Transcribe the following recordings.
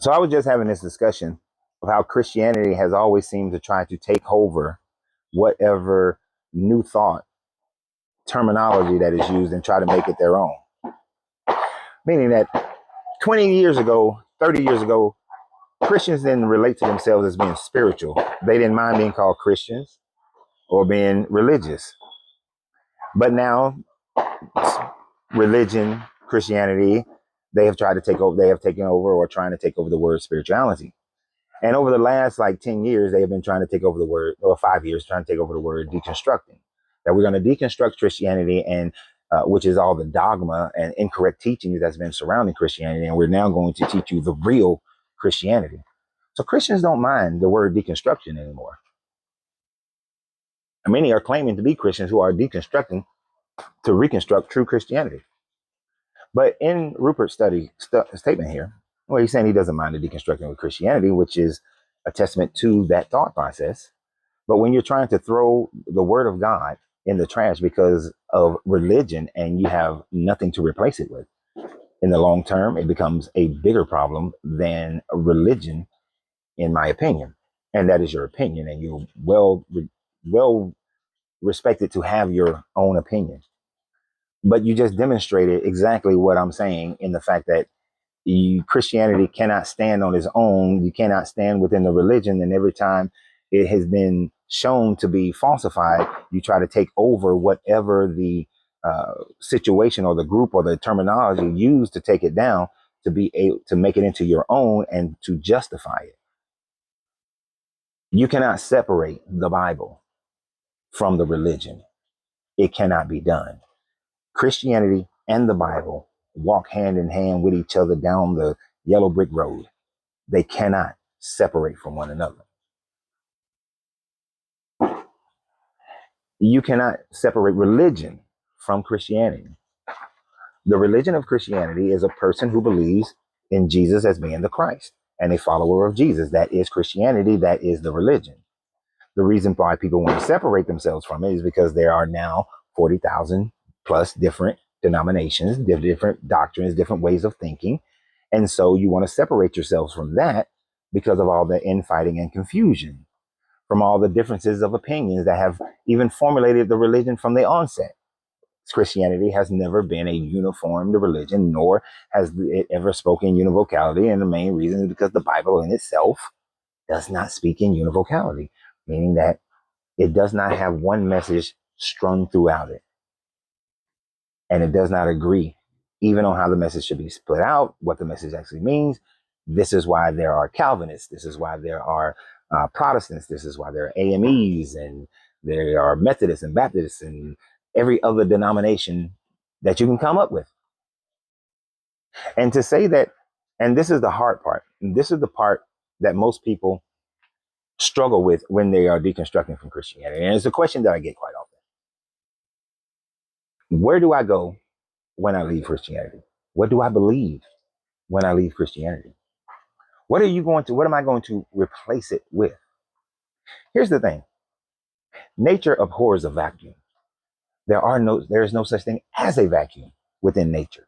So I was just having this discussion of how Christianity has always seemed to try to take over whatever new thought terminology that is used and try to make it their own. Meaning that 20 years ago, 30 years ago, Christians didn't relate to themselves as being spiritual. They didn't mind being called Christians or being religious. But now, religion, Christianity, they have tried to take over, they have taken over or trying to take over the word spirituality. And over the last 10 years, they have been trying to take over the word, or 5 years, trying to take over the word deconstructing. That we're going to deconstruct Christianity, and which is all the dogma and incorrect teachings that's been surrounding Christianity. And we're now going to teach you the real Christianity. So Christians don't mind the word deconstruction anymore. And many are claiming to be Christians who are deconstructing to reconstruct true Christianity. But in Rupert's statement here, well, he's saying he doesn't mind the deconstructing with Christianity, which is a testament to that thought process. But when you're trying to throw the word of God in the trash because of religion and you have nothing to replace it with, in the long term, it becomes a bigger problem than a religion, in my opinion. And that is your opinion, and you're well respected to have your own opinion. But you just demonstrated exactly what I'm saying in the fact that Christianity cannot stand on its own. You cannot stand within the religion. And every time it has been shown to be falsified, you try to take over whatever the situation or the group or the terminology used to take it down to be able to make it into your own and to justify it. You cannot separate the Bible from the religion. It cannot be done. Christianity and the Bible walk hand in hand with each other down the yellow brick road. They cannot separate from one another. You cannot separate religion from Christianity. The religion of Christianity is a person who believes in Jesus as being the Christ and a follower of Jesus. That is Christianity. That is the religion. The reason why people want to separate themselves from it is because there are now 40,000 plus different denominations, different doctrines, different ways of thinking. And so you want to separate yourselves from that because of all the infighting and confusion, from all the differences of opinions that have even formulated the religion from the onset. Christianity has never been a uniformed religion, nor has it ever spoken univocality. And the main reason is because the Bible in itself does not speak in univocality, meaning that it does not have one message strung throughout it. And it does not agree even on how the message should be split out, what the message actually means. This is why there are Calvinists. This is why there are Protestants. This is why there are AMEs, and there are Methodists and Baptists and every other denomination that you can come up with. And to say that, and this is the hard part, and this is the part that most people struggle with when they are deconstructing from Christianity. And it's a question that I get quite often. Where do I go when I leave Christianity? What do I believe when I leave Christianity? What am I going to replace it with? Here's the thing. Nature abhors a vacuum. There is no such thing as a vacuum within nature.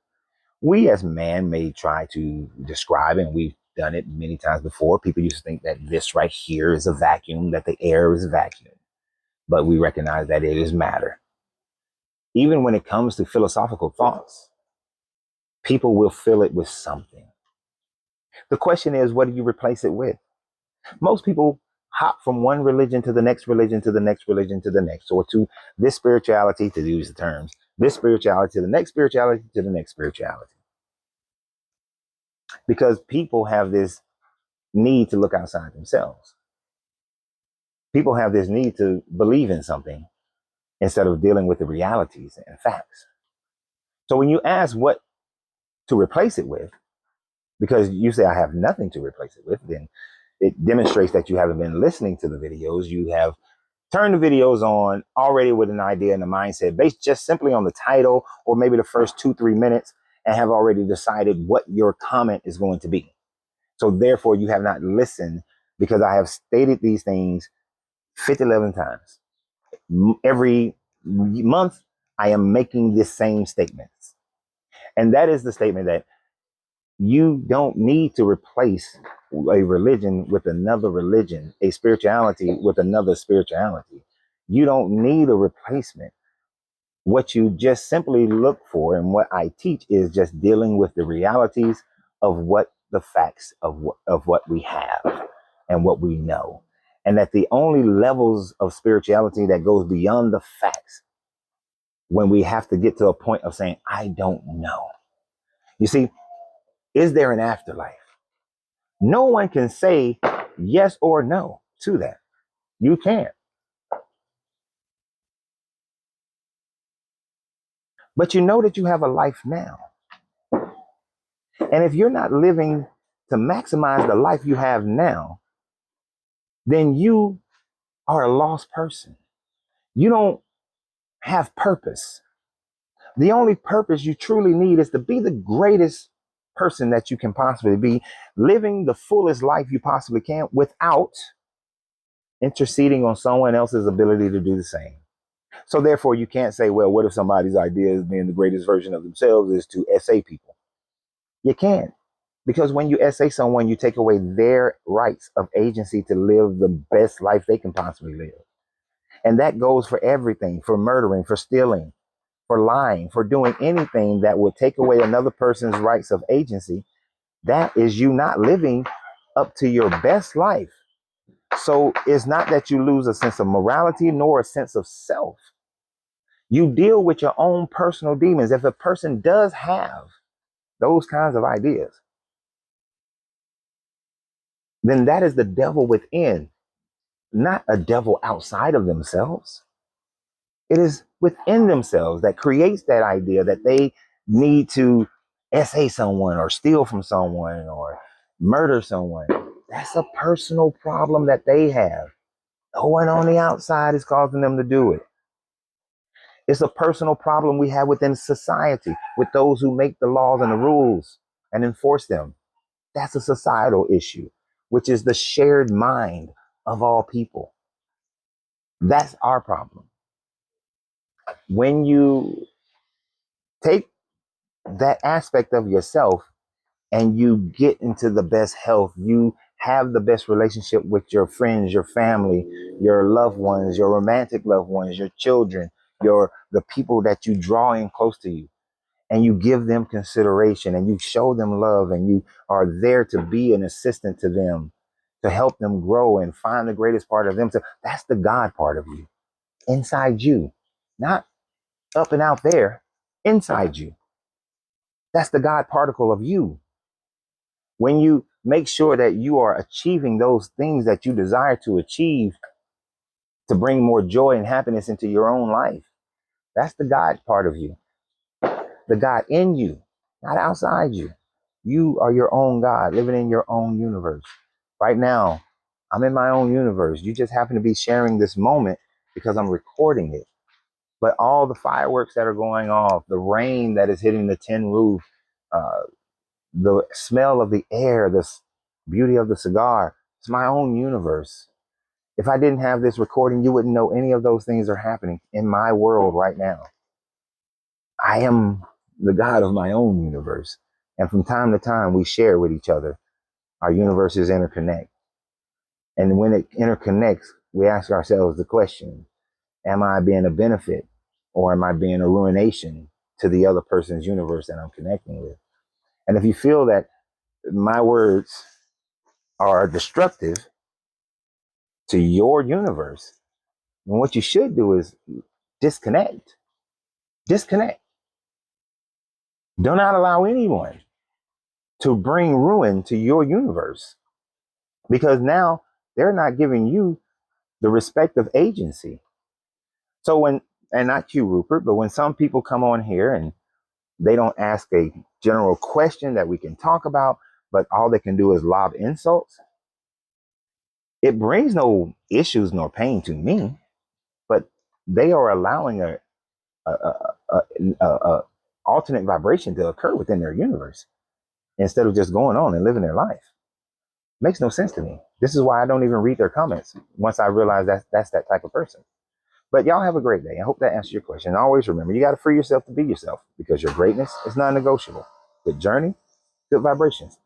We as man may try to describe, and we've done it many times before. People used to think that this right here is a vacuum, that the air is a vacuum, but we recognize that it is matter. Even when it comes to philosophical thoughts, people will fill it with something. The question is, what do you replace it with? Most people hop from one religion to the next religion to the next religion to the next, or to this spirituality, to use the terms, this spirituality to the next spirituality to the next spirituality. Because people have this need to look outside themselves. People have this need to believe in something instead of dealing with the realities and facts. So when you ask what to replace it with, because you say I have nothing to replace it with, then it demonstrates that you haven't been listening to the videos. You have turned the videos on already with an idea and a mindset based just simply on the title or maybe the first 2-3 minutes, and have already decided what your comment is going to be. So therefore you have not listened, because I have stated these things 11 times. Every month I am making this same statements. And that is the statement that You don't need to replace a religion with another religion, a spirituality with another spirituality. You don't need a replacement. What you just simply look for, and what I teach, is just dealing with the realities of what the facts of what we have and what we know. And that the only levels of spirituality that goes beyond the facts, when we have to get to a point of saying, I don't know. You see, is there an afterlife? No one can say yes or no to that. You can't. But you know that you have a life now. And if you're not living to maximize the life you have now, then you are a lost person. You don't have purpose. The only purpose you truly need is to be the greatest person that you can possibly be, living the fullest life you possibly can without interceding on someone else's ability to do the same. So therefore, you can't say, well, what if somebody's idea of being the greatest version of themselves is to SA people? You can't. Because when you SA someone, you take away their rights of agency to live the best life they can possibly live. And that goes for everything, for murdering, for stealing, for lying, for doing anything that would take away another person's rights of agency. That is you not living up to your best life. So it's not that you lose a sense of morality nor a sense of self. You deal with your own personal demons. If a person does have those kinds of ideas, then that is the devil within, not a devil outside of themselves. It is within themselves that creates that idea that they need to SA someone or steal from someone or murder someone. That's a personal problem that they have. No one on the outside is causing them to do it. It's a personal problem we have within society with those who make the laws and the rules and enforce them. That's a societal issue, which is the shared mind of all people. That's our problem. When you take that aspect of yourself and you get into the best health, you have the best relationship with your friends, your family, your loved ones, your romantic loved ones, your children, the people that you draw in close to you, and you give them consideration and you show them love and you are there to be an assistant to them, to help them grow and find the greatest part of them. So that's the God part of you, inside you, not up and out there, inside you. That's the God particle of you. When you make sure that you are achieving those things that you desire to achieve to bring more joy and happiness into your own life, that's the God part of you, the God in you, not outside you. You are your own God living in your own universe. Right now, I'm in my own universe. You just happen to be sharing this moment because I'm recording it. But all the fireworks that are going off, the rain that is hitting the tin roof, uh, the smell of the air, the beauty of the cigar, it's my own universe. If I didn't have this recording, you wouldn't know any of those things are happening in my world right now. I am the God of my own universe. And from time to time, we share with each other. Our universes interconnect. And when it interconnects, we ask ourselves the question, am I being a benefit or am I being a ruination to the other person's universe that I'm connecting with? And if you feel that my words are destructive to your universe, then what you should do is disconnect. Disconnect. Do not allow anyone to bring ruin to your universe because now they're not giving you the respect of agency. So when, and not you, Rupert, but when some people come on here and they don't ask a general question that we can talk about, but all they can do is lob insults, it brings no issues nor pain to me, but they are allowing a, a, a, a alternate vibration to occur within their universe instead of just going on and living their life. Makes no sense to me. This is why I don't even read their comments once I realize that's that type of person. But y'all have a great day. I hope that answers your question. And always remember, you got to free yourself to be yourself because your greatness is non-negotiable. Good journey. good vibrations.